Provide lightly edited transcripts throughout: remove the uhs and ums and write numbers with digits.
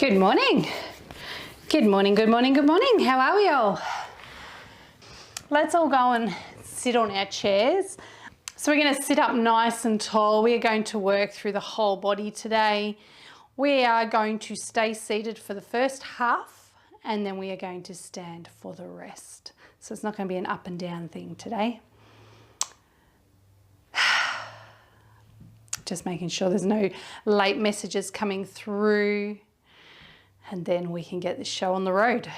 Good morning. Good morning, good morning, good morning. How are we all? Let's all go and sit on our chairs. So we're going to sit up nice and tall. We are going to work through the whole body today. We are going to stay seated for the first half and then we are going to stand for the rest. So it's not going to be an up and down thing today. Just making sure there's no late messages coming through. And then we can get this show on the road.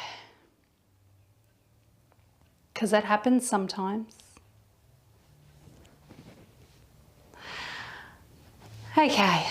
Because that happens sometimes. Okay.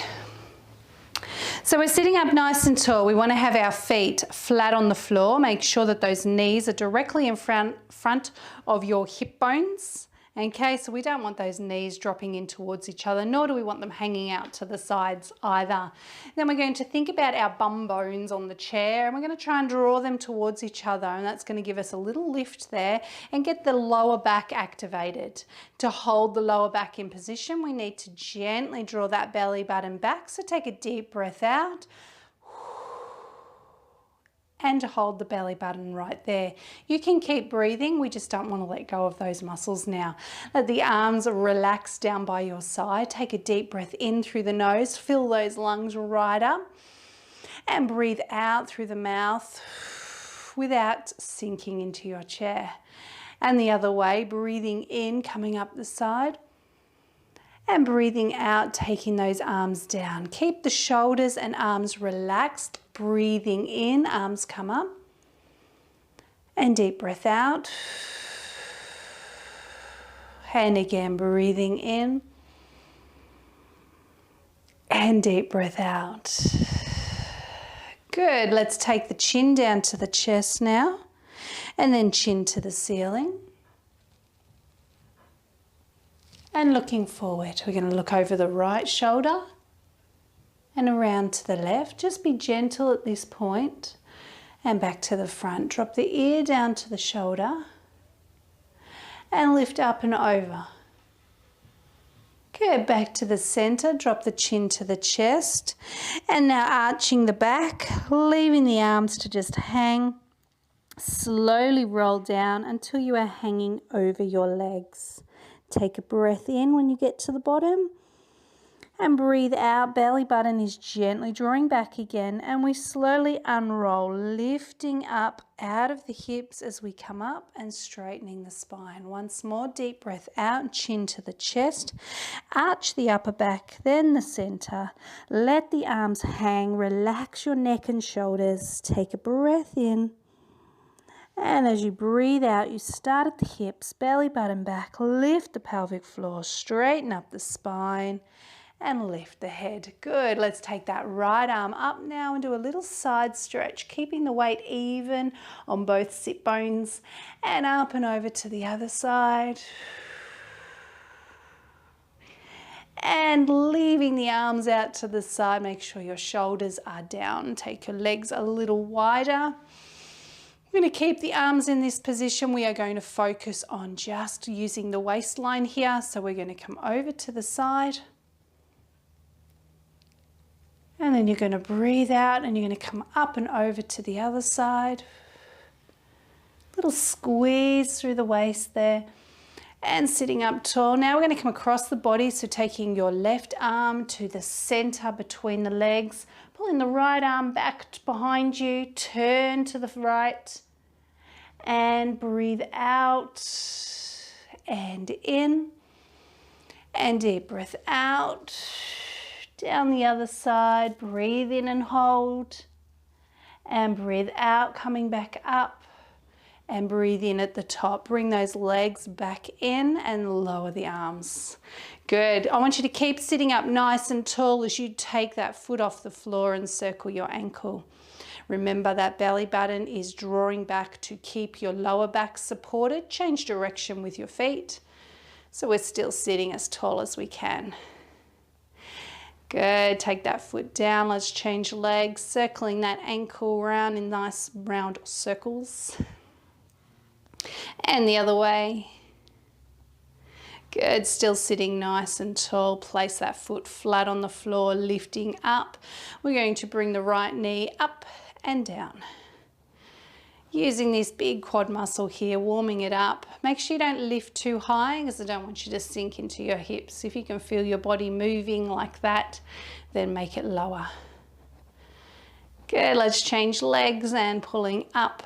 So we're sitting up nice and tall. We want to have our feet flat on the floor. Make sure that those knees are directly in front of your hip bones. Okay, so we don't want those knees dropping in towards each other, nor do we want them hanging out to the sides either. Then we're going to think about our bum bones on the chair and we're going to try and draw them towards each other, and that's going to give us a little lift there and get the lower back activated. To hold the lower back in position, we need to gently draw that belly button back. So take a deep breath out. And to hold the belly button right there. You can keep breathing, we just don't want to let go of those muscles now. Let the arms relax down by your side. Take a deep breath in through the nose, fill those lungs right up, and breathe out through the mouth without sinking into your chair. And the other way, breathing in, coming up the side, and breathing out, taking those arms down. Keep the shoulders and arms relaxed. Breathing in, arms come up. And deep breath out. And again, breathing in. And deep breath out. Good. Let's take the chin down to the chest now. And then chin to the ceiling. And looking forward, we're going to look over the right shoulder and around to the left. Just be gentle at this point and back to the front. Drop the ear down to the shoulder and lift up and over. Good, back to the center, drop the chin to the chest, and now arching the back, leaving the arms to just hang. Slowly roll down until you are hanging over your legs. Take a breath in when you get to the bottom and breathe out. Belly button is gently drawing back again, and we slowly unroll, lifting up out of the hips as we come up and straightening the spine. Once more, deep breath out, chin to the chest, arch the upper back, then the center. Let the arms hang, relax your neck and shoulders. Take a breath in. And as you breathe out, you start at the hips, belly button back, lift the pelvic floor, straighten up the spine and lift the head. Good. Let's take that right arm up now and do a little side stretch, keeping the weight even on both sit bones, and up and over to the other side. And leaving the arms out to the side, make sure your shoulders are down. Take your legs a little wider. We're going to keep the arms in this position. We are going to focus on just using the waistline here. So we're going to come over to the side. And then you're going to breathe out and you're going to come up and over to the other side. Little squeeze through the waist there. And sitting up tall. Now we're going to come across the body. So taking your left arm to the center between the legs. Pulling the right arm back behind you, turn to the right and breathe out and in, and deep breath out, down the other side, breathe in and hold, and breathe out, coming back up, and breathe in at the top. Bring those legs back in and lower the arms. Good. I want you to keep sitting up nice and tall as you take that foot off the floor and circle your ankle. Remember that belly button is drawing back to keep your lower back supported. Change direction with your feet. So we're still sitting as tall as we can. Good. Take that foot down. Let's change legs, circling that ankle around in nice round circles. And the other way. Good, still sitting nice and tall. Place that foot flat on the floor, lifting up. We're going to bring the right knee up and down. Using this big quad muscle here, warming it up. Make sure you don't lift too high because I don't want you to sink into your hips. If you can feel your body moving like that, then make it lower. Good, let's change legs and pulling up.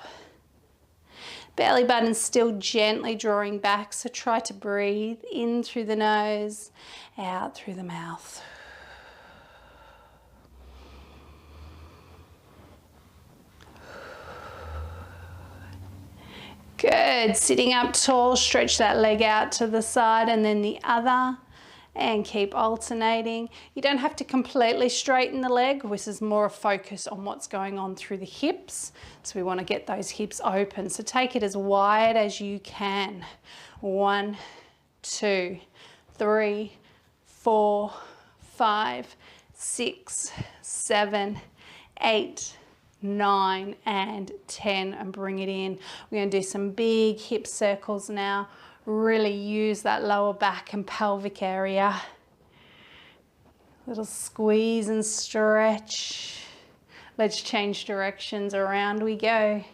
Belly button still gently drawing back, so try to breathe in through the nose, out through the mouth. Good, sitting up tall, stretch that leg out to the side and then the other, and keep alternating. You don't have to completely straighten the leg. This is more a focus on what's going on through the hips. So we want to get those hips open. So take it as wide as you can. 1, 2, 3, 4, 5, 6, 7, 8, 9 and 10, and bring it in. We're going to do some big hip circles now. Really use that lower back and pelvic area. Little squeeze and stretch. Let's change directions. Around we go.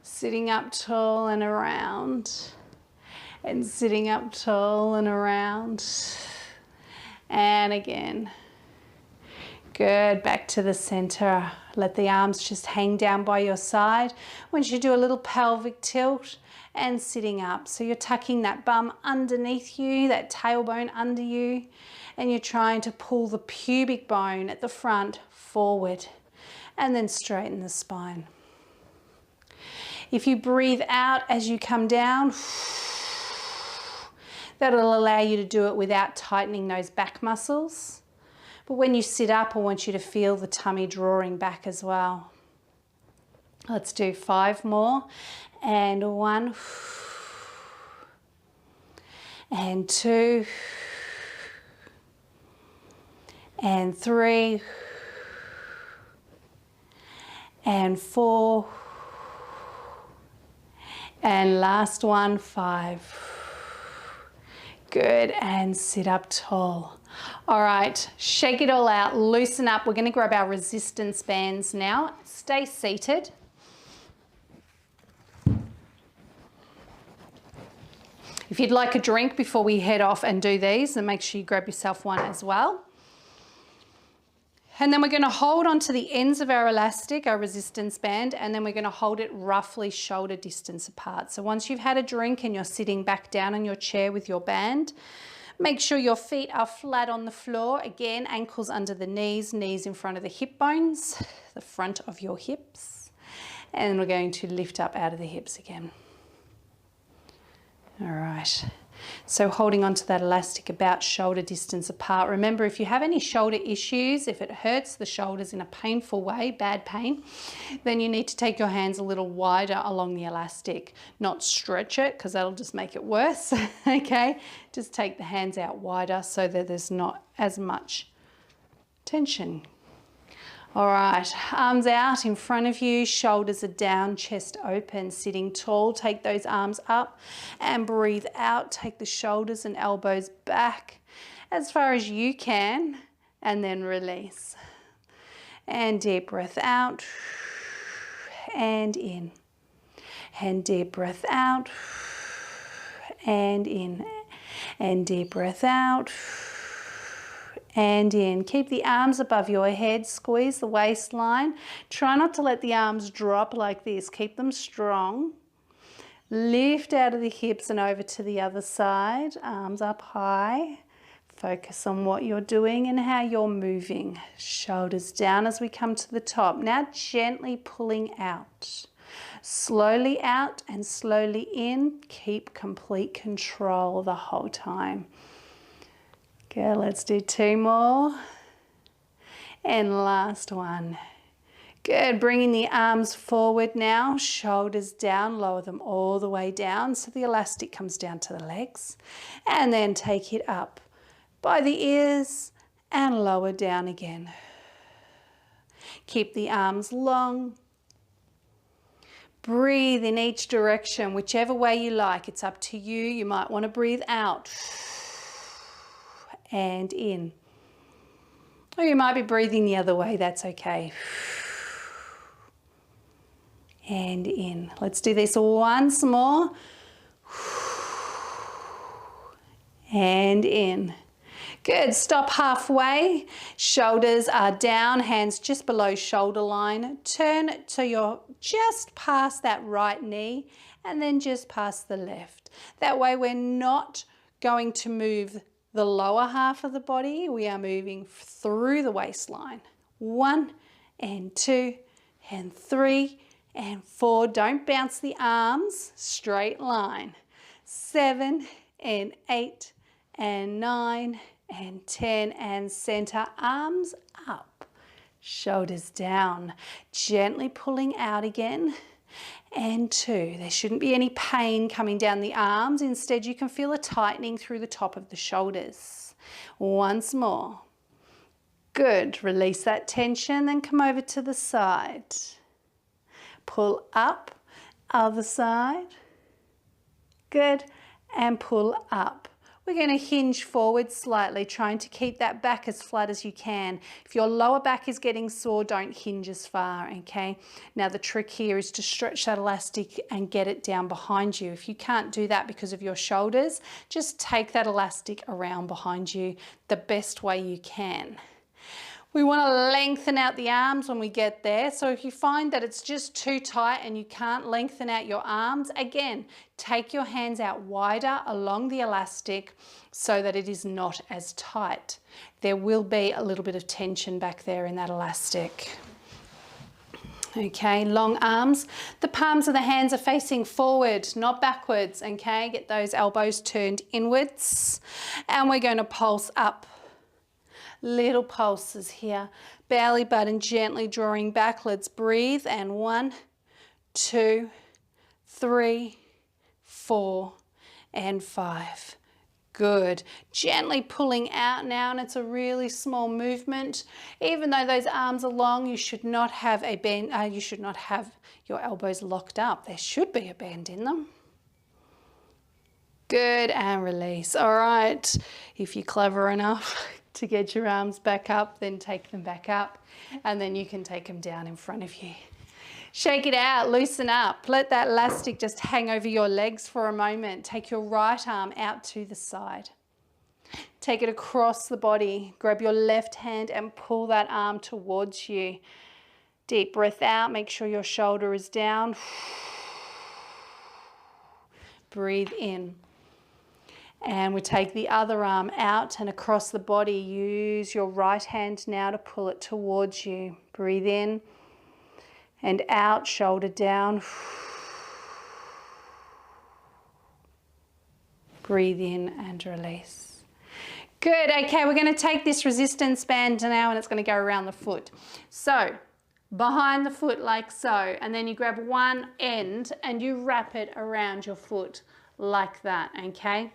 Sitting up tall and around. And sitting up tall and around. And again. Good, back to the center. Let the arms just hang down by your side. Once you do a little pelvic tilt and sitting up. So you're tucking that bum underneath you, that tailbone under you, and you're trying to pull the pubic bone at the front forward and then straighten the spine. If you breathe out as you come down, that'll allow you to do it without tightening those back muscles. But when you sit up, I want you to feel the tummy drawing back as well. Let's do 5 more. And 1. And 2. And 3. And 4. And last one, 5. Good, and sit up tall. All right, shake it all out, loosen up. We're gonna grab our resistance bands now. Stay seated. If you'd like a drink before we head off and do these, then make sure you grab yourself one as well. And then we're gonna hold onto the ends of our elastic, our resistance band, and then we're gonna hold it roughly shoulder distance apart. So once you've had a drink and you're sitting back down on your chair with your band, make sure your feet are flat on the floor. Again, ankles under the knees, knees in front of the hip bones, the front of your hips. And we're going to lift up out of the hips again. All right. So holding onto that elastic about shoulder distance apart. Remember, if you have any shoulder issues, if it hurts the shoulders in a painful way, bad pain, then you need to take your hands a little wider along the elastic, not stretch it because that'll just make it worse, okay? Just take the hands out wider so that there's not as much tension. All right, arms out in front of you, shoulders are down, chest open, sitting tall. Take those arms up and breathe out. Take the shoulders and elbows back as far as you can and then release. And deep breath out and in. And deep breath out and in. And deep breath out and in. Keep the arms above your head, squeeze the waistline. Try not to let the arms drop like this. Keep them strong. Lift out of the hips and over to the other side. Arms up high. Focus on what you're doing and how you're moving. Shoulders down as we come to the top. Now gently pulling out. Slowly out and slowly in. Keep complete control the whole time. Okay, let's do 2 more. And last one. Good, bringing the arms forward now, shoulders down, lower them all the way down so the elastic comes down to the legs. And then take it up by the ears and lower down again. Keep the arms long. Breathe in each direction, whichever way you like. It's up to you. You might want to breathe out and in. Or you might be breathing the other way, that's okay. And in. Let's do this once more. And in. Good, stop halfway. Shoulders are down, hands just below shoulder line. Turn so you're just past that right knee and then just past the left. That way we're not going to move the lower half of the body. We are moving through the waistline. 1 and 2 and 3 and 4. Don't bounce the arms, straight line. 7 and 8 and 9 and 10 and center, arms up, shoulders down, gently pulling out again. And 2. There shouldn't be any pain coming down the arms. Instead, you can feel a tightening through the top of the shoulders. Once more. Good. Release that tension, then come over to the side. Pull up, other side. Good. And pull up. We're going to hinge forward slightly, trying to keep that back as flat as you can. If your lower back is getting sore, don't hinge as far, okay? Now the trick here is to stretch that elastic and get it down behind you. If you can't do that because of your shoulders, just take that elastic around behind you the best way you can. We want to lengthen out the arms when we get there. So if you find that it's just too tight and you can't lengthen out your arms, again, take your hands out wider along the elastic so that it is not as tight. There will be a little bit of tension back there in that elastic. Okay, long arms. The palms of the hands are facing forward, not backwards, okay? Get those elbows turned inwards. And we're going to pulse up. Little pulses here. Belly button gently drawing back. Let's breathe. And 1, 2, 3, 4, and 5. Good. Gently pulling out now, and it's a really small movement. Even though those arms are long, you should not have a bend. You should not have your elbows locked up. There should be a bend in them. Good, and release. All right. If you're clever enough to get your arms back up, then take them back up, and then you can take them down in front of you. Shake it out, loosen up. Let that elastic just hang over your legs for a moment. Take your right arm out to the side. Take it across the body. Grab your left hand and pull that arm towards you. Deep breath out, make sure your shoulder is down. Breathe in. And we take the other arm out and across the body. Use your right hand now to pull it towards you. Breathe in and out, shoulder down. Breathe in and release. Good, okay, we're going to take this resistance band now and it's going to go around the foot. So, behind the foot like so, and then you grab one end and you wrap it around your foot like that, okay?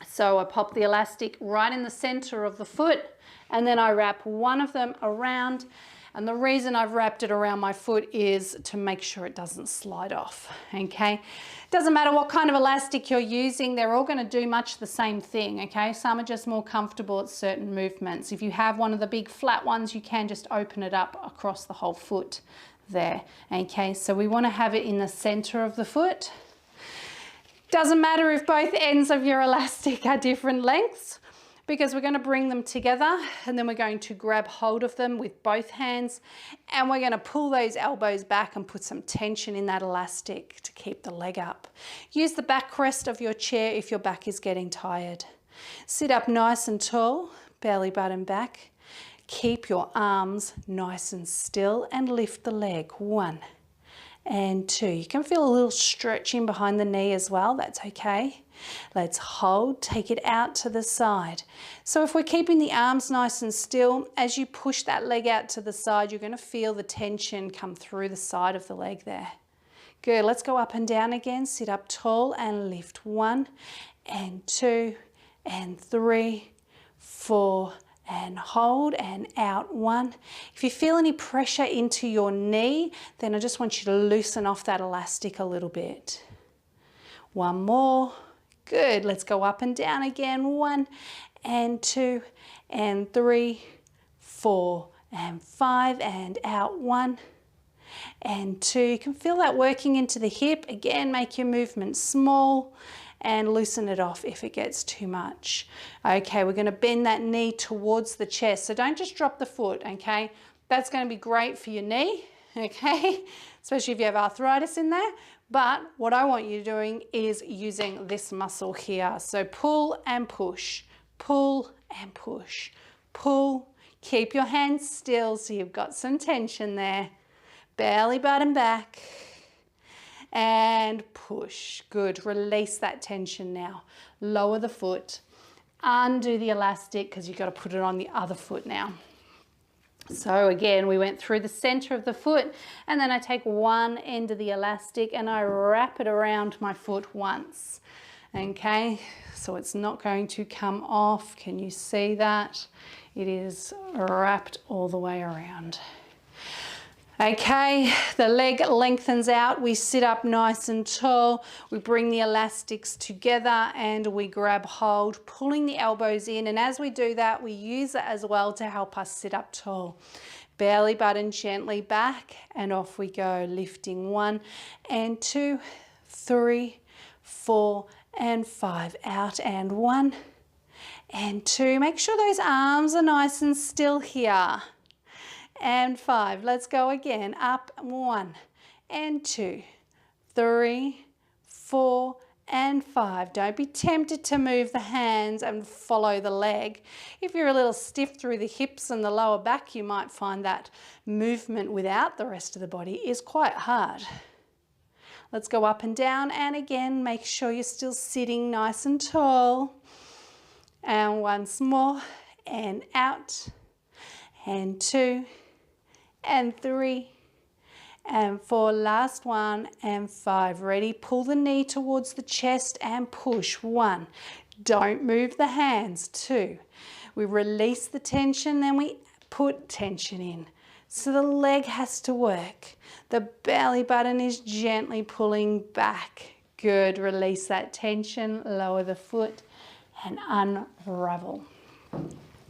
So I pop the elastic right in the center of the foot and then I wrap one of them around, and the reason I've wrapped it around my foot is to make sure it doesn't slide off, okay? Doesn't matter what kind of elastic you're using, they're all going to do much the same thing, okay? Some are just more comfortable at certain movements. If you have one of the big flat ones, you can just open it up across the whole foot there, okay? So we want to have it in the center of the foot. Doesn't matter if both ends of your elastic are different lengths, because we're going to bring them together and then we're going to grab hold of them with both hands and we're going to pull those elbows back and put some tension in that elastic to keep the leg up. Use the backrest of your chair if your back is getting tired. Sit up nice and tall, belly button back. Keep your arms nice and still and lift the leg. 1 and 2. You can feel a little stretching behind the knee as well. That's okay. Let's hold, take it out to the side. So if we're keeping the arms nice and still, as you push that leg out to the side, you're going to feel the tension come through the side of the leg there. Good. Let's go up and down again. Sit up tall and lift. 1 and 2 and 3, 4, and hold and out. 1. If you feel any pressure into your knee, then I just want you to loosen off that elastic a little bit. 1 more. Good. Let's go up and down again. 1 and 2 and 3, 4 and 5, and out 1 and 2. You can feel that working into the hip. Again, make your movement small and loosen it off if it gets too much. Okay, we're going to bend that knee towards the chest. So don't just drop the foot, okay? That's going to be great for your knee, okay? Especially if you have arthritis in there. But what I want you doing is using this muscle here. So pull and push, pull and push, pull. Keep your hands still so you've got some tension there. Belly button back and push. Good. Release that tension now. Lower the foot. Undo the elastic because you've got to put it on the other foot now. So again, we went through the center of the foot, and then I take one end of the elastic and I wrap it around my foot once. Okay, so it's not going to come off. Can you see that? It is wrapped all the way around. Okay, the leg lengthens out, we sit up nice and tall, we bring the elastics together and we grab hold, pulling the elbows in, and as we do that, we use it as well to help us sit up tall. Belly button gently back and off we go, lifting 1 and 2, 3, 4 and 5, out and 1 and 2. Make sure those arms are nice and still here. And 5. Let's go again. Up 1 and 2, 3, 4 and 5. Don't be tempted to move the hands and follow the leg. If you're a little stiff through the hips and the lower back, you might find that movement without the rest of the body is quite hard. Let's go up and down, and again, make sure you're still sitting nice and tall. And once more, and out, and 2, and 3, and 4, last 1 and 5. Ready? Pull the knee towards the chest and push. 1. Don't move the hands. 2. We release the tension, then we put tension in. So the leg has to work. The belly button is gently pulling back. Good. Release that tension, lower the foot and unravel.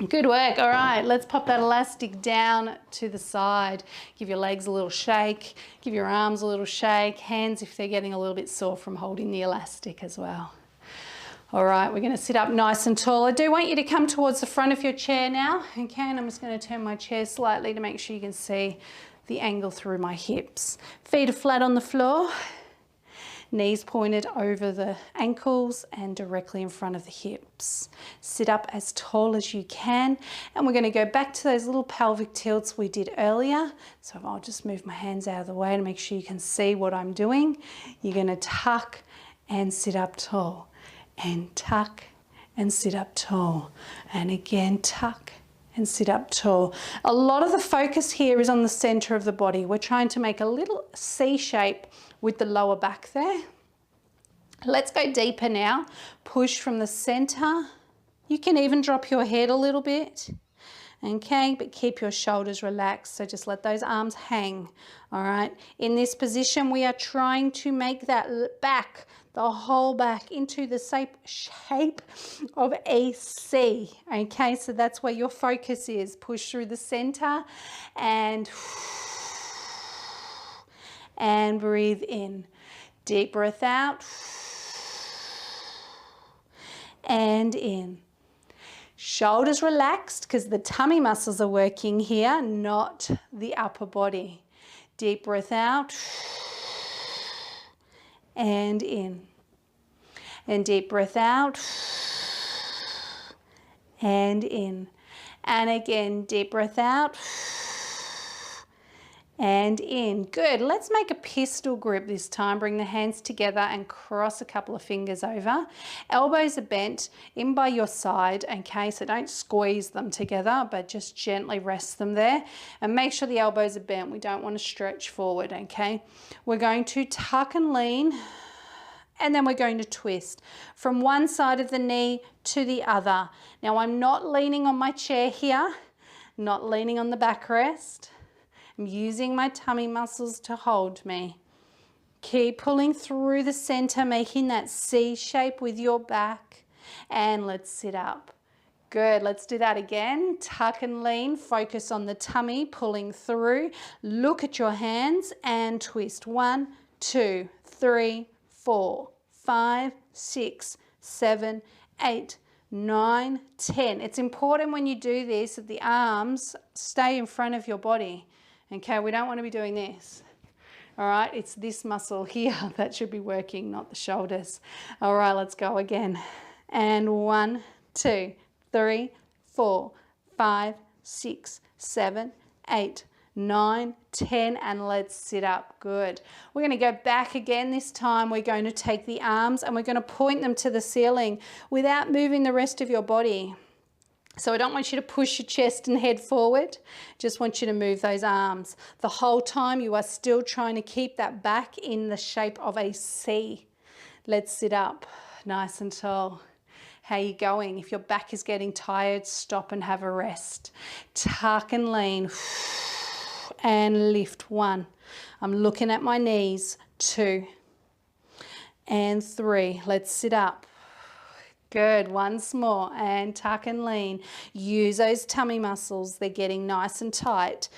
Good work. All right, let's pop that elastic down to the side. Give your legs a little shake. Give your arms a little shake. Hands if they're getting a little bit sore from holding the elastic as well. All right, we're going to sit up nice and tall. I do want you to come towards the front of your chair now. Okay, and I'm just going to turn my chair slightly to make sure you can see the angle through my hips. Feet are flat on the floor. Knees pointed over the ankles and directly in front of the hips. Sit up as tall as you can, and we're going to go back to those little pelvic tilts we did earlier. So I'll just move my hands out of the way to make sure you can see what I'm doing. You're going to tuck and sit up tall, and tuck and sit up tall, and again tuck and sit up tall. A lot of the focus here is on the center of the body. We're trying to make a little C shape with the lower back there. Let's go deeper now. Push from the center. You can even drop your head a little bit. Okay, but keep your shoulders relaxed. So just let those arms hang. All right. In this position, we are trying to make that back, the whole back, into the shape of a C. Okay, so that's where your focus is. Push through the center and breathe in. Deep breath out and in. Shoulders relaxed because the tummy muscles are working here, not the upper body. Deep breath out and in. And deep breath out and in. And again, deep breath out and in. Good. Let's make a pistol grip this time. Bring the hands together and cross a couple of fingers over. Elbows are bent in by your side, okay? So don't squeeze them together, but just gently rest them there. And make sure the elbows are bent. We don't want to stretch forward, okay? We're going to tuck and lean, and then we're going to twist from one side of the knee to the other. Now I'm not leaning on my chair here, not leaning on the backrest. I'm using my tummy muscles to hold me. Keep pulling through the center, making that C shape with your back. And let's sit up. Good, let's do that again. Tuck and lean, focus on the tummy, pulling through. Look at your hands and twist. 1, 2, 3, 4, 5, 6, 7, 8, 9, 10. It's important when you do this that the arms stay in front of your body. Okay, we don't want to be doing this. All right, it's this muscle here that should be working, not the shoulders. All right, let's go again. And 1, 2, 3, 4, 5, 6, 7, 8, 9, 10, and let's sit up. Good. We're going to go back again. This time we're going to take the arms and we're going to point them to the ceiling without moving the rest of your body. So I don't want you to push your chest and head forward. Just want you to move those arms. The whole time you are still trying to keep that back in the shape of a C. Let's sit up nice and tall. How are you going? If your back is getting tired, stop and have a rest. Tuck and lean. And lift. 1. I'm looking at my knees. 2. And 3. Let's sit up. Good. Once more. And tuck and lean. Use those tummy muscles. They're getting nice and tight.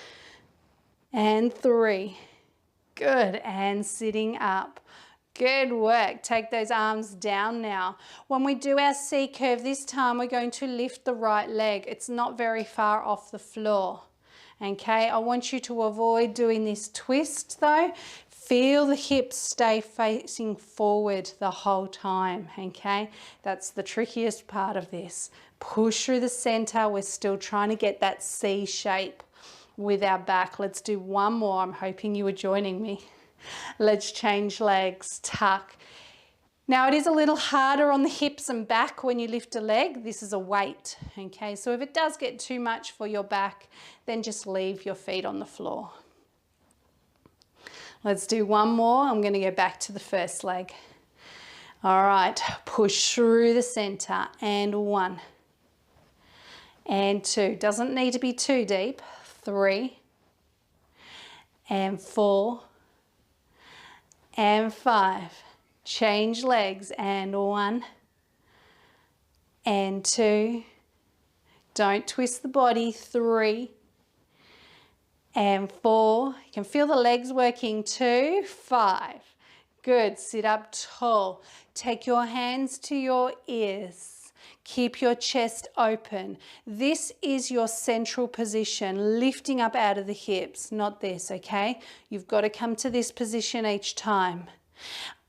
And 3. Good. And sitting up. Good work. Take those arms down now. When we do our C curve this time, we're going to lift the right leg. It's not very far off the floor. Okay, I want you to avoid doing this twist though. Feel the hips stay facing forward the whole time, okay? That's the trickiest part of this. Push through the center. We're still trying to get that C shape with our back. Let's do one more. I'm hoping you are joining me. Let's change legs, tuck. Now it is a little harder on the hips and back when you lift a leg. This is a weight, okay? So if it does get too much for your back, then just leave your feet on the floor. Let's do one more. I'm going to go back to the first leg. All right, push through the center. And 1. And 2. Doesn't need to be too deep. 3. And 4. And 5. Change legs. And 1. And 2. Don't twist the body. 3. And 4. You can feel the legs working. 2. 5. Good. Sit up tall. Take your hands to your ears. Keep your chest open. This is your central position, lifting up out of the hips, not this, okay? You've got to come to this position each time.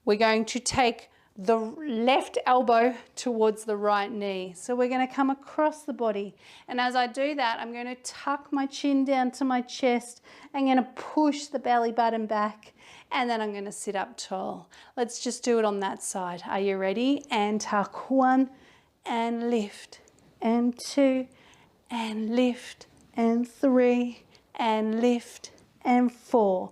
We're going to take the left elbow towards the right knee. So we're going to come across the body. And as I do that, I'm going to tuck my chin down to my chest. I'm going to push the belly button back. And then I'm going to sit up tall. Let's just do it on that side. Are you ready? And tuck. 1 and lift. And 2 and lift. And 3 and lift. And 4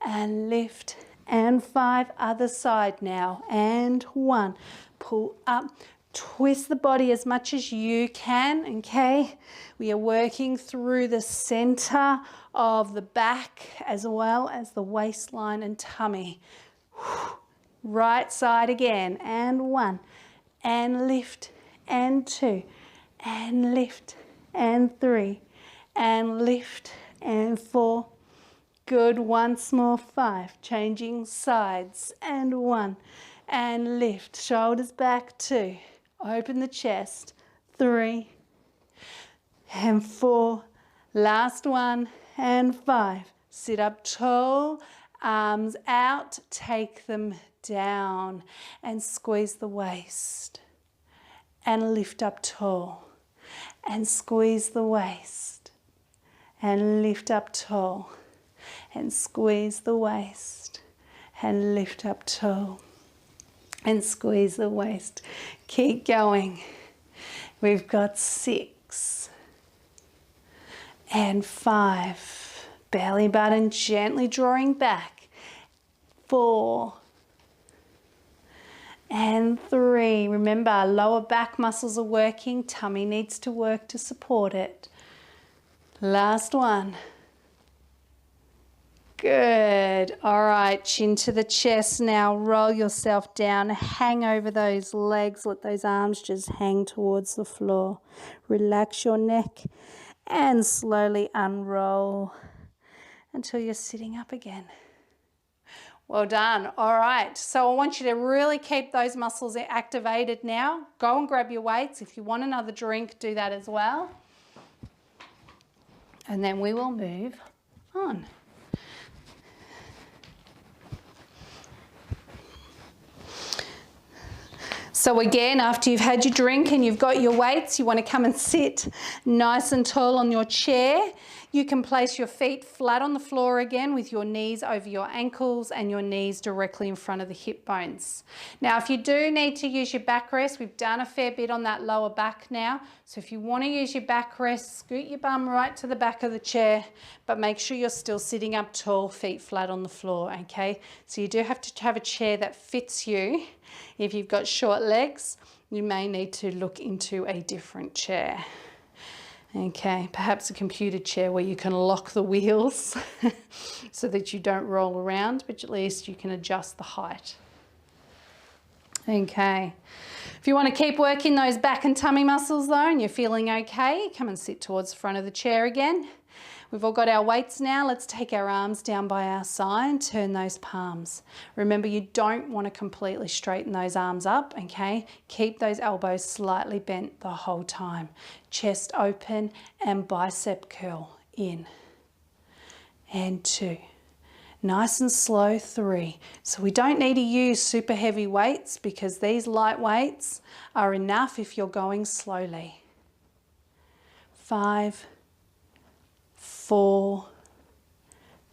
and lift. And 5, other side now. And 1, pull up, twist the body as much as you can, okay? We are working through the center of the back as well as the waistline and tummy. Right side again. And 1, and lift, and 2, and lift, and 3, and lift, and 4. Good. Once more. 5. Changing sides. And 1. And lift. Shoulders back. 2. Open the chest. 3. And 4. Last one. And 5. Sit up tall. Arms out. Take them down. And squeeze the waist. And lift up tall. And squeeze the waist. And lift up tall. And squeeze the waist and lift up tall and squeeze the waist. Keep going. We've got 6 and 5. Belly button gently drawing back. 4 and 3. Remember, lower back muscles are working. Tummy needs to work to support it. Last one. Good. Good. All right, chin to the chest now. Roll yourself down. Hang over those legs. Let those arms just hang towards the floor. Relax your neck and slowly unroll until you're sitting up again. Well done. All right, so I want you to really keep those muscles activated now. Go and grab your weights. If you want another drink, do that as well. And then we will move on. So again, after you've had your drink and you've got your weights, you want to come and sit nice and tall on your chair. You can place your feet flat on the floor again with your knees over your ankles and your knees directly in front of the hip bones. Now, if you do need to use your backrest, we've done a fair bit on that lower back now. So if you want to use your backrest, scoot your bum right to the back of the chair, but make sure you're still sitting up tall, feet flat on the floor, okay? So you do have to have a chair that fits you. If you've got short legs, you may need to look into a different chair. Okay, perhaps a computer chair where you can lock the wheels so that you don't roll around, but at least you can adjust the height. Okay, if you want to keep working those back and tummy muscles though and you're feeling okay, come and sit towards the front of the chair again. We've all got our weights now. Let's take our arms down by our side and turn those palms. Remember, you don't want to completely straighten those arms up, okay? Keep those elbows slightly bent the whole time. Chest open and bicep curl in. And 2. Nice and slow, 3. So we don't need to use super heavy weights because these light weights are enough if you're going slowly. 5, 4,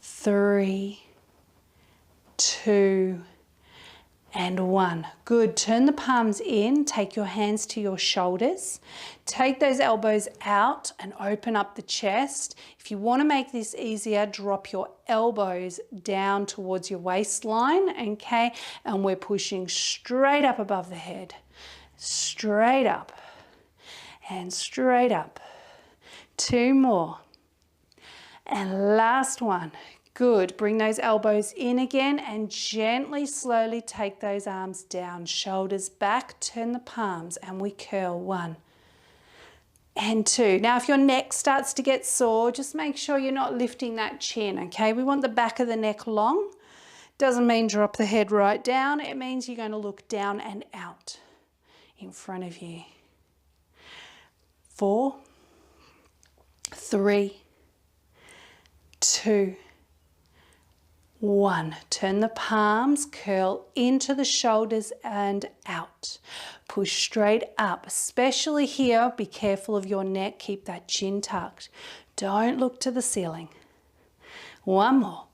3, 2, and 1. Good. Turn the palms in. Take your hands to your shoulders. Take those elbows out and open up the chest. If you want to make this easier, drop your elbows down towards your waistline, okay? And we're pushing straight up above the head. Straight up and straight up. 2 more. And last one. Good. Bring those elbows in again and gently, slowly take those arms down. Shoulders back, turn the palms and we curl. 1 and 2. Now, if your neck starts to get sore, just make sure you're not lifting that chin, okay? We want the back of the neck long. Doesn't mean drop the head right down. It means you're going to look down and out in front of you. 4, 3, 2, 1. Turn the palms, curl into the shoulders and out. Push straight up, especially here. Be careful of your neck. Keep that chin tucked. Don't look to the ceiling. 1 more.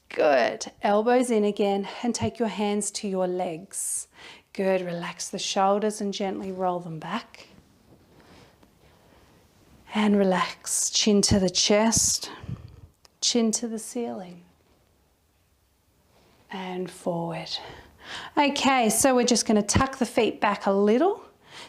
Good. Elbows in again and take your hands to your legs. Good. Relax the shoulders and gently roll them back. And relax. Chin to the chest. Chin to the ceiling. And forward. Okay, so we're just going to tuck the feet back a little.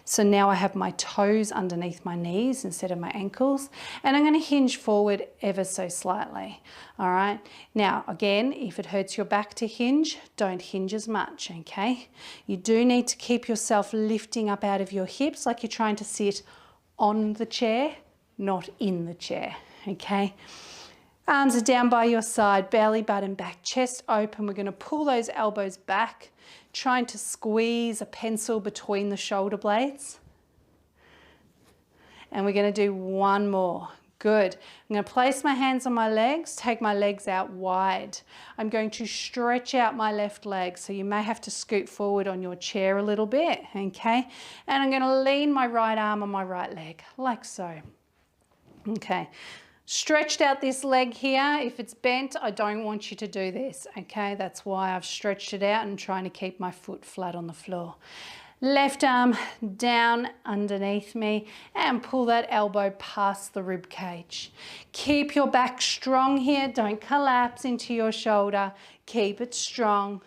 So now I have my toes underneath my knees instead of my ankles. And I'm going to hinge forward ever so slightly. All right. Now, again, if it hurts your back to hinge, don't hinge as much, okay? You do need to keep yourself lifting up out of your hips like you're trying to sit on the chair, not in the chair, okay? Arms are down by your side, belly button back, chest open. We're going to pull those elbows back, trying to squeeze a pencil between the shoulder blades. And we're going to do 1 more. Good. I'm going to place my hands on my legs, take my legs out wide. I'm going to stretch out my left leg, so you may have to scoot forward on your chair a little bit, okay? And I'm going to lean my right arm on my right leg, like so. Okay. Stretched out this leg here. If it's bent, I don't want you to do this, okay? That's why I've stretched it out and trying to keep my foot flat on the floor. Left arm down underneath me and pull that elbow past the rib cage. Keep your back strong here. Don't collapse into your shoulder. Keep it strong.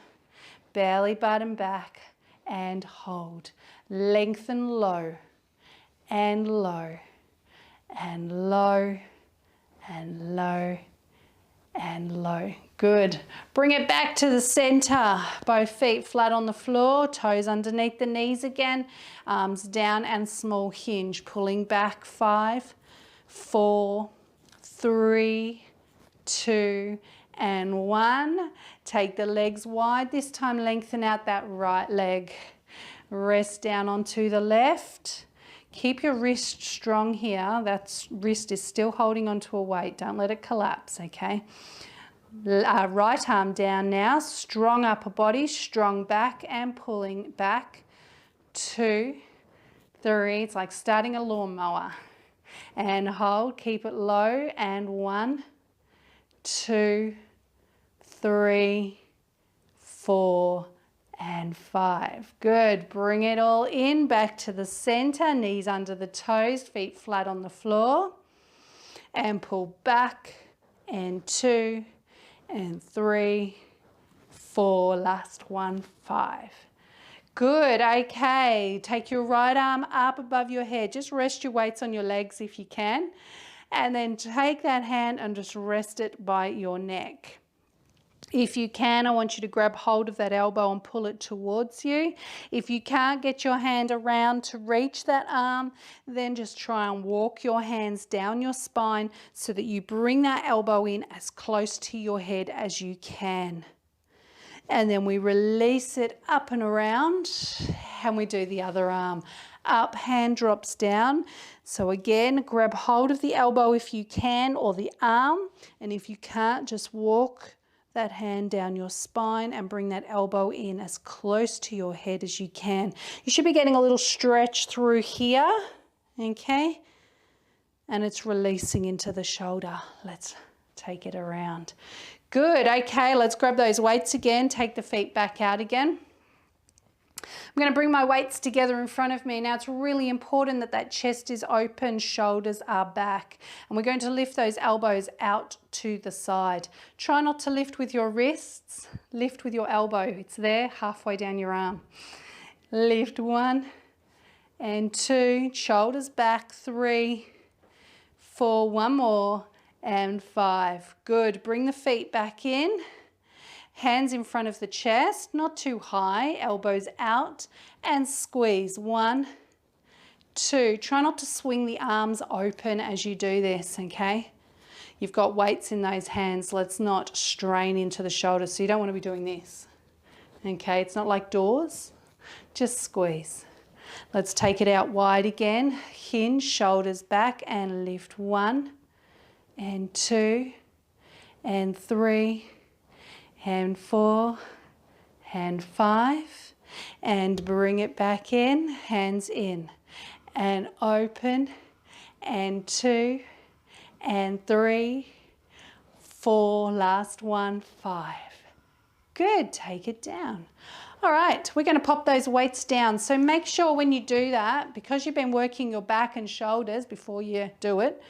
Belly button back and hold. Lengthen low and low and low and low and low. Good. Bring it back to the center. Both feet flat on the floor, toes underneath the knees again, arms down and small hinge. Pulling back, 5, 4, 3, 2, and 1. Take the legs wide. This time lengthen out that right leg. Rest down onto the left. Keep your wrist strong here. That wrist is still holding onto a weight. Don't let it collapse, okay? Right arm down now. Strong upper body, strong back and pulling back. 2, 3. It's like starting a lawnmower. And hold. Keep it low. And 1, 2, 3, 4, and 5. Good. Bring it all in, back to the center, knees under the toes, feet flat on the floor. And pull back, and 2, and 3, 4, last one, 5. Good. Okay. Take your right arm up above your head. Just rest your weights on your legs if you can. And then take that hand and just rest it by your neck. If you can, I want you to grab hold of that elbow and pull it towards you. If you can't get your hand around to reach that arm, then just try and walk your hands down your spine so that you bring that elbow in as close to your head as you can. And then we release it up and around, and we do the other arm. Up, hand drops down. So again, grab hold of the elbow if you can, or the arm. And if you can't, just walk that hand down your spine and bring that elbow in as close to your head as you can. You should be getting a little stretch through here, okay? And it's releasing into the shoulder. Let's take it around. Good. Okay, let's grab those weights again. Take the feet back out again. I'm going to bring my weights together in front of me. Now it's really important that that chest is open, shoulders are back. And we're going to lift those elbows out to the side. Try not to lift with your wrists. Lift with your elbow. It's there halfway down your arm. Lift 1 and 2. Shoulders back. 3, 4. One more. And 5. Good. Bring the feet back in. Hands in front of the chest, not too high, elbows out, and squeeze. 1, 2. Try not to swing the arms open as you do this, okay? You've got weights in those hands. Let's not strain into the shoulders. So you don't want to be doing this, okay? It's not like doors. Just squeeze. Let's take it out wide again. Hinge, shoulders back, and lift. 1 and 2 and 3 and 4 and 5, and bring it back in, hands in, and open, and 2 and 3, 4, last one, 5. Good. Take it down. All right, we're going to pop those weights down. So make sure when you do that, because you've been working your back and shoulders before you do it,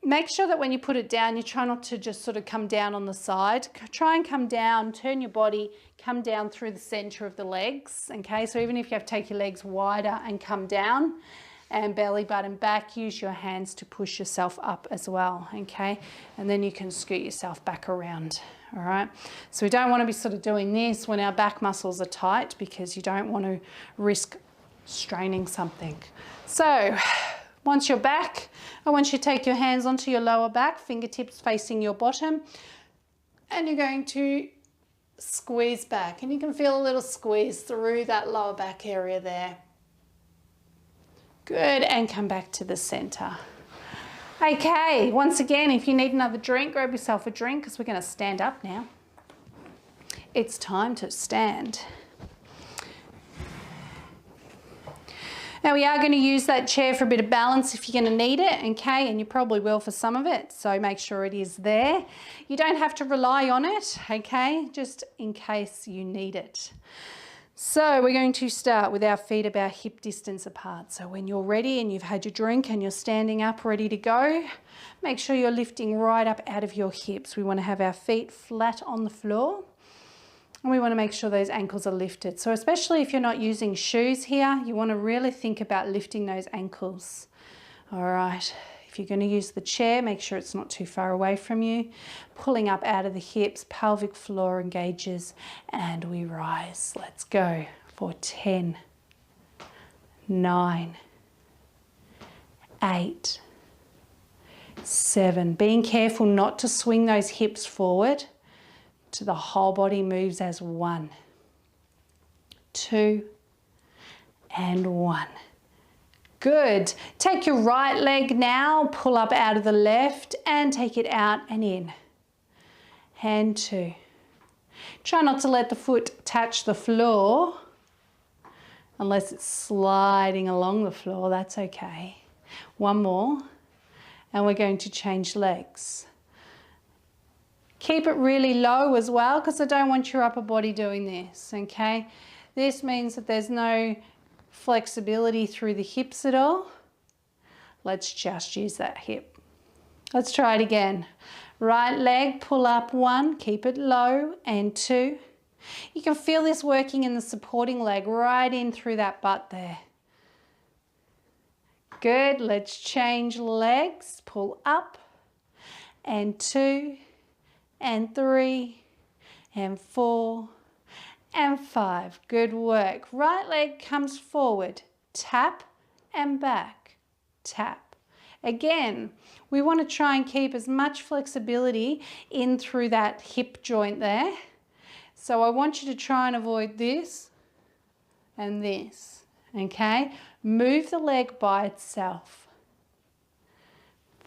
make sure that when you put it down, you try not to just sort of come down on the side. Try and come down, turn your body, come down through the center of the legs, okay? So even if you have to take your legs wider and come down, and belly button back, use your hands to push yourself up as well, okay? And then you can scoot yourself back around, all right? So we don't want to be sort of doing this when our back muscles are tight, because you don't want to risk straining something. So once you're back, I want you to take your hands onto your lower back, fingertips facing your bottom, and you're going to squeeze back. And you can feel a little squeeze through that lower back area there. Good, and come back to the center. Okay, once again, if you need another drink, grab yourself a drink, because we're going to stand up now. It's time to stand. Now we are going to use that chair for a bit of balance if you're going to need it, okay, and you probably will for some of it, so make sure it is there. You don't have to rely on it, okay, just in case you need it. So we're going to start with our feet about hip distance apart. So when you're ready and you've had your drink and you're standing up ready to go, make sure you're lifting right up out of your hips. We want to have our feet flat on the floor. And we want to make sure those ankles are lifted. So especially if you're not using shoes here, you want to really think about lifting those ankles. All right. If If you're going to use the chair, make sure it's not too far away from you. Pulling up out of the hips, pelvic floor engages, and we rise. Let's go for 10, 9, 8, 7. Being careful not to swing those hips forward to the whole body moves as 1, 2, and 1. Good. Take your right leg now, pull up out of the left and take it out and in. And 2. Try not to let the foot touch the floor unless it's sliding along the floor, that's okay. 1 more, and we're going to change legs. Keep it really low as well because I don't want your upper body doing this, okay? This means that there's no flexibility through the hips at all. Let's just use that hip. Let's try it again. Right leg, pull up 1, keep it low, and 2. You can feel this working in the supporting leg right in through that butt there. Good, let's change legs. Pull up, and 2, and 3, and 4, and 5. Good work. Right leg comes forward, tap and back, tap. Again, we want to try and keep as much flexibility in through that hip joint there. So I want you to try and avoid this and this, okay? Move the leg by itself.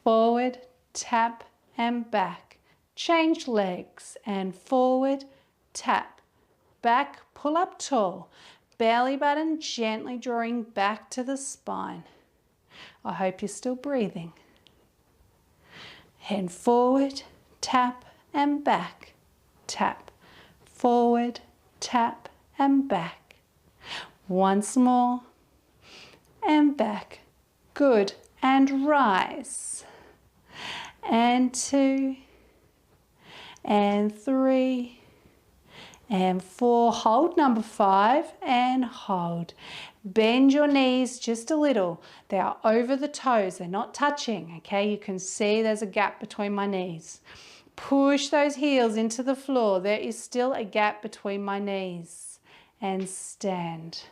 Forward, tap and back. Change legs and forward, tap. Back, pull up tall. Belly button gently drawing back to the spine. I hope you're still breathing. Hand forward, tap and back. Tap. Forward, tap and back. Once more. And back. Good. And rise. And 2. And 3. And 4, hold number 5 and hold. Bend your knees just a little. They are over the toes, they're not touching, okay? You can see there's a gap between my knees. Push those heels into the floor. There is still a gap between my knees. And stand.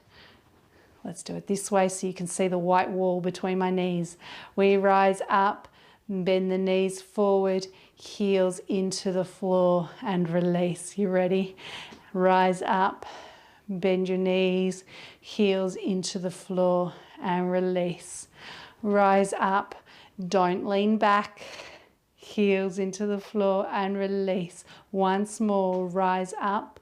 Let's do it this way so you can see the white wall between my knees. We rise up, bend the knees forward, heels into the floor and release. You ready? Rise up, bend your knees, heels into the floor and release. Rise up, don't lean back, heels into the floor and release. Once more, rise up,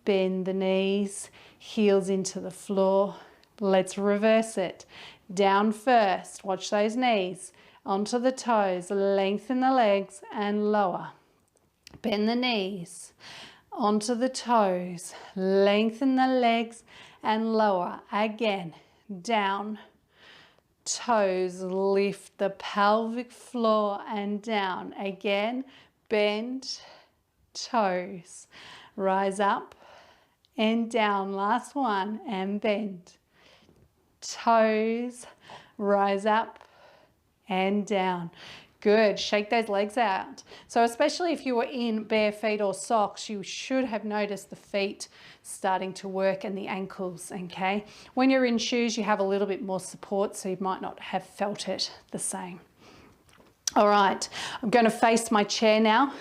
bend the knees, heels into the floor. Let's reverse it. Down first, watch those knees. Onto the toes, lengthen the legs and lower. Bend the knees, onto the toes, lengthen the legs and lower. Again, down, toes, lift the pelvic floor and down. Again, bend, toes, rise up and down. Last one, and bend, toes, rise up and down. Good, shake those legs out. So especially if you were in bare feet or socks, you should have noticed the feet starting to work and the ankles, okay? When you're in shoes, you have a little bit more support, so you might not have felt it the same. All right, I'm going to face my chair now.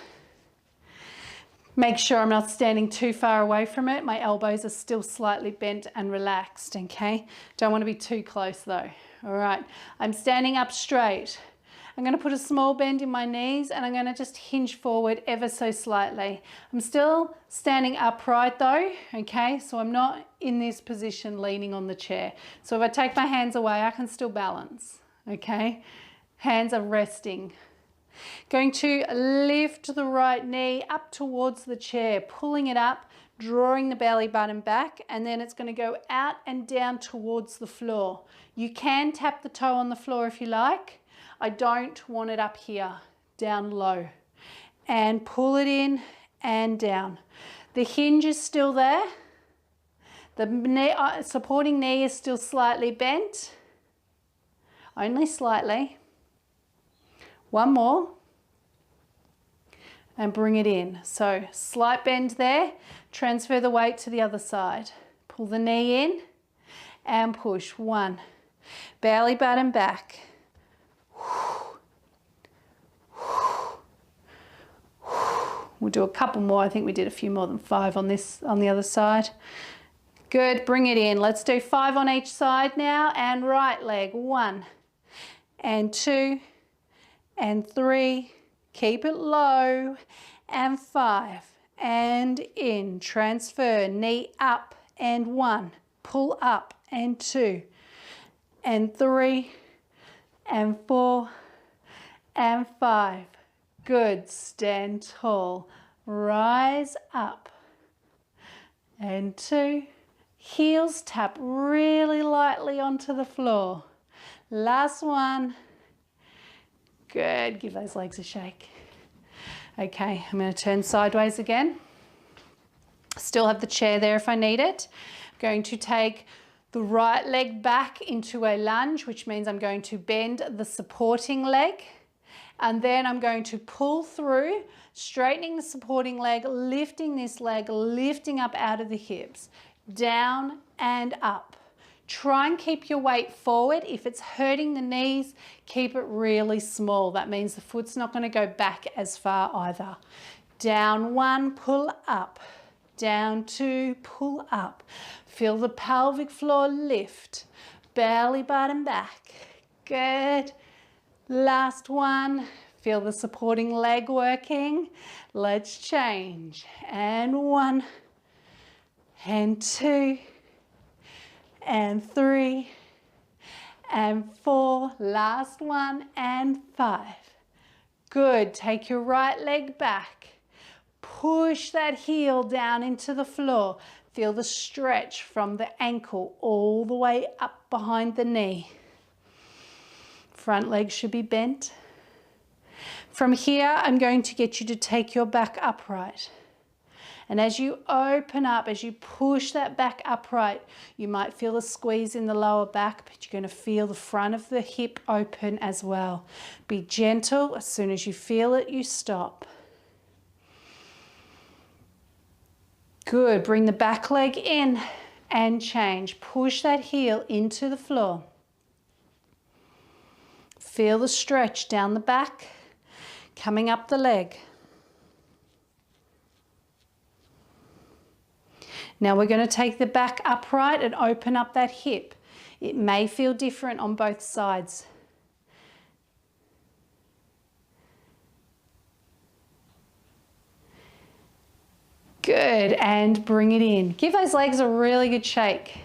Make sure I'm not standing too far away from it. My elbows are still slightly bent and relaxed, okay? Don't want to be too close though. All right, I'm standing up straight. I'm going to put a small bend in my knees and I'm going to just hinge forward ever so slightly. I'm still standing upright though, okay? So I'm not in this position leaning on the chair. So if I take my hands away, I can still balance, okay? Hands are resting. Going to lift the right knee up towards the chair, pulling it up, drawing the belly button back, and then it's going to go out and down towards the floor. You can tap the toe on the floor if you like. I don't want it up here, down low. And pull it in and down. The hinge is still there. The knee, supporting knee is still slightly bent, only slightly. One more. And bring it in. So slight bend there, transfer the weight to the other side. Pull the knee in and push. One, belly button back. We'll do a couple more. I think we did a few more than 5 on this, on the other side. Good, bring it in. Let's do 5 on each side now, and right leg. 1 and 2 and 3. Keep it low, and 5, and in, transfer, knee up, and 1, pull up, and 2, and 3, and 4, and 5. Good, stand tall, rise up, and 2, heels tap really lightly onto the floor. Last one. Good, give those legs a shake. Okay, I'm going to turn sideways again. Still have the chair there if I need it. I'm going to take the right leg back into a lunge, which means I'm going to bend the supporting leg. And then I'm going to pull through, straightening the supporting leg, lifting this leg, lifting up out of the hips, down and up. Try and keep your weight forward. If it's hurting the knees, keep it really small. That means the foot's not going to go back as far either. Down 1, pull up. Down 2, pull up. Feel the pelvic floor lift. Belly button back. Good. Last one. Feel the supporting leg working. Let's change. And 1 and 2. And 3, and 4, last one, and 5. Good, take your right leg back. Push that heel down into the floor. Feel the stretch from the ankle all the way up behind the knee. Front leg should be bent. From here, I'm going to get you to take your back upright. And as you open up, as you push that back upright, you might feel a squeeze in the lower back, but you're going to feel the front of the hip open as well. Be gentle. As soon as you feel it, you stop. Good. Bring the back leg in and change. Push that heel into the floor. Feel the stretch down the back, coming up the leg. Now we're going to take the back upright and open up that hip. It may feel different on both sides. Good, and bring it in. Give those legs a really good shake.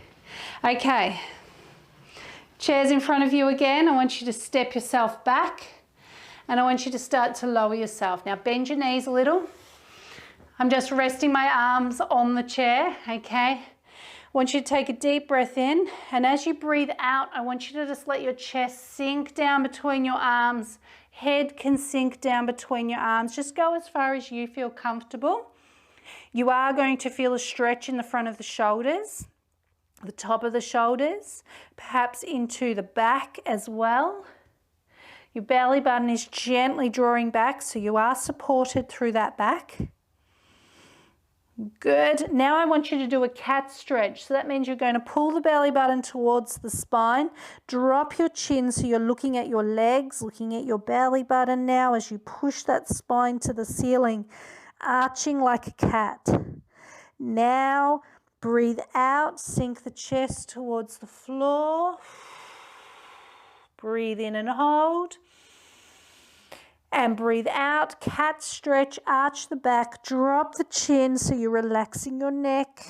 Okay, chairs in front of you again. I want you to step yourself back and I want you to start to lower yourself. Now bend your knees a little. I'm just resting my arms on the chair, okay? I want you to take a deep breath in, and as you breathe out, I want you to just let your chest sink down between your arms. Head can sink down between your arms. Just go as far as you feel comfortable. You are going to feel a stretch in the front of the shoulders, the top of the shoulders, perhaps into the back as well. Your belly button is gently drawing back, so you are supported through that back. Good. Now I want you to do a cat stretch. So that means you're going to pull the belly button towards the spine, drop your chin so you're looking at your legs, looking at your belly button now as you push that spine to the ceiling, arching like a cat. Now breathe out, sink the chest towards the floor. Breathe in and hold. And breathe out, cat stretch, arch the back, drop the chin so you're relaxing your neck.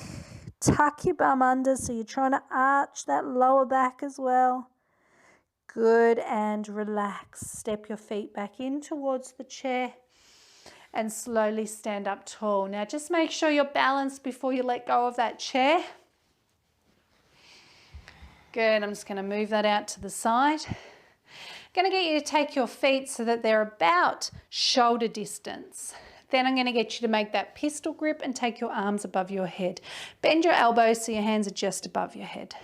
Tuck your bum under so you're trying to arch that lower back as well. Good, and relax. Step your feet back in towards the chair and slowly stand up tall. Now just make sure you're balanced before you let go of that chair. Good, I'm just going to move that out to the side. I'm going to get you to take your feet so that they're about shoulder distance. Then I'm going to get you to make that pistol grip and take your arms above your head. Bend your elbows so your hands are just above your head.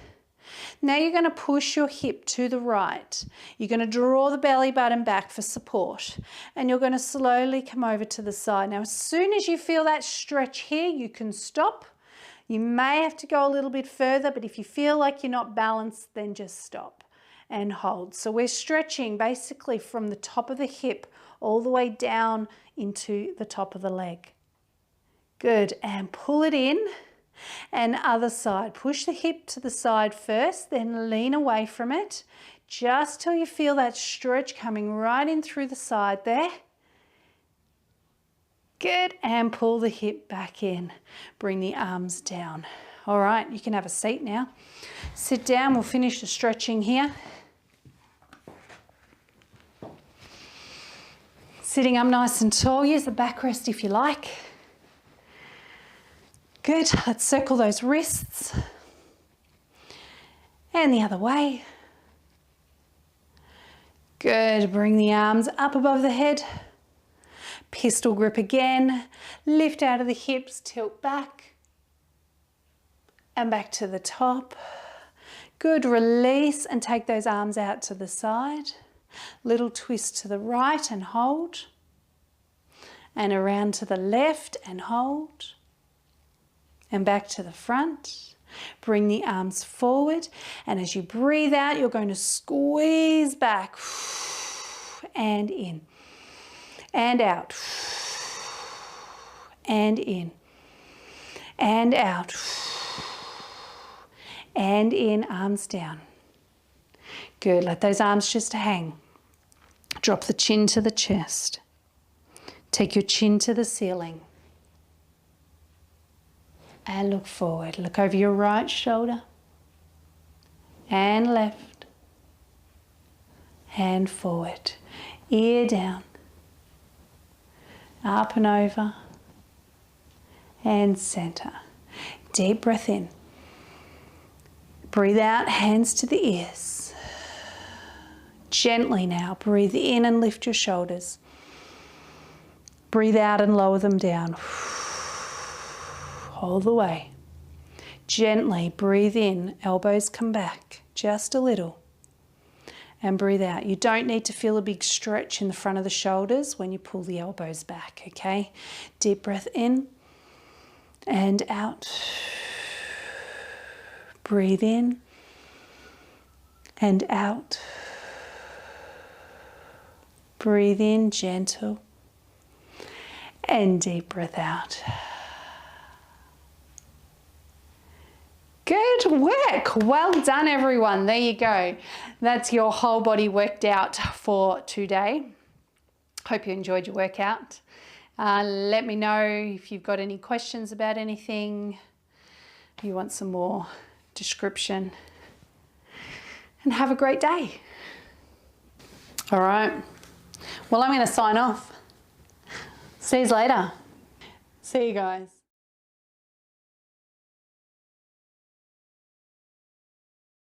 Now you're going to push your hip to the right. You're going to draw the belly button back for support, and you're going to slowly come over to the side. Now, as soon as you feel that stretch here, you can stop. You may have to go a little bit further, but if you feel like you're not balanced, then just stop and hold. So we're stretching basically from the top of the hip all the way down into the top of the leg. Good, and pull it in. And other side, push the hip to the side first, then lean away from it, just till you feel that stretch coming right in through the side there. Good, and pull the hip back in. Bring the arms down. All right, you can have a seat now. Sit down, we'll finish the stretching here. Sitting up nice and tall, use the backrest if you like. Good, let's circle those wrists. And the other way. Good, bring the arms up above the head. Pistol grip again. Lift out of the hips, tilt back. And back to the top. Good, release and take those arms out to the side. Little twist to the right and hold. And around to the left and hold. And back to the front. Bring the arms forward, and as you breathe out, you're going to squeeze back and in and out and in and out and in, arms down. Good, let those arms just hang. Drop the chin to the chest. Take your chin to the ceiling. And look forward. Look over your right shoulder and left and forward. Ear down, up and over and center. Deep breath in. Breathe out, hands to the ears. Gently now, breathe in and lift your shoulders. Breathe out and lower them down. All the way. Gently breathe in, elbows come back just a little. And breathe out. You don't need to feel a big stretch in the front of the shoulders when you pull the elbows back, okay? Deep breath in and out. Breathe in and out. Breathe in, gentle. And deep breath out. Good work. Well done, everyone. There you go. That's your whole body worked out for today. Hope you enjoyed your workout. Let me know if you've got any questions about anything, if you want some more description, and have a great day. All right. Well, I'm going to sign off. See you later. See you guys.